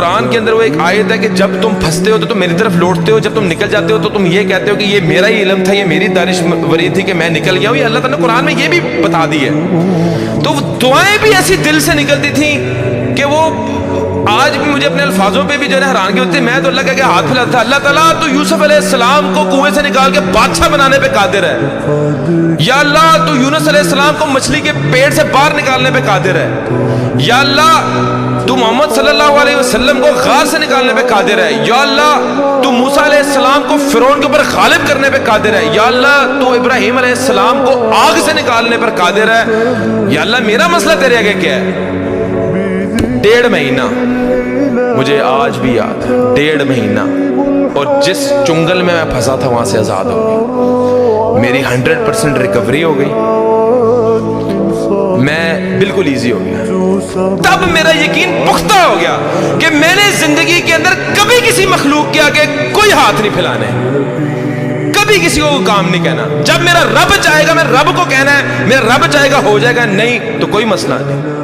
قرآن کے اندر وہ ایک آیت ہے کہ جب تم پھنستے ہو تو تم میری طرف لوٹتے ہو، جب تم نکل جاتے ہو تو تم یہ کہتے ہو کہ یہ میرا ہی علم تھا، یہ میری دانشوری تھی کہ میں نکل گیا ہوں. یہ اللہ تعالیٰ نے قرآن میں یہ بھی بتا دی ہے. تو دعائیں بھی ایسی دل سے نکلتی تھیں کہ وہ آج بھی مجھے اپنے الفاظوں پہ بھی جو ہے حیرانگی ہوتی ہے. میں تو اللہ کے ہاتھ پھیلاتا تھا، اللہ تعالیٰ تو یوسف علیہ السلام کو کنویں سے نکال کے بادشاہ بنانے پہ قادر ہے. یا اللہ تو یونس علیہ السلام کو مچھلی کے پیٹ سے باہر نکالنے پہ قادر ہے. یا اللہ تو محمد صلی اللہ علیہ وسلم کو غار سے نکالنے پہ قادر ہے. یا اللہ تو موسیٰ علیہ السلام کو فرعون کے اوپر غالب کرنے پہ قادر ہے. یا اللہ تو ابراہیم علیہ السلام کو آگ سے نکالنے پر قادر ہے. یا اللہ میرا مسئلہ تیرے آگے کیا ہے؟ 1.5 مہینہ مجھے آج بھی یاد ہے، 1.5 مہینہ، اور جس چنگل میں پھنسا تھا وہاں سے آزاد ہو گئی. میری 100% ریکوری ہو گئی، میں بالکل ایزی ہو گیا. تب میرا یقین پختہ ہو گیا کہ میں نے زندگی کے اندر کبھی کسی مخلوق کے آگے کوئی ہاتھ نہیں پھیلانے، کبھی کسی کو کام نہیں کہنا. جب میرا رب چاہے گا میں رب کو کہنا ہے، میرا رب چاہے گا ہو جائے گا، نہیں تو کوئی مسئلہ نہیں.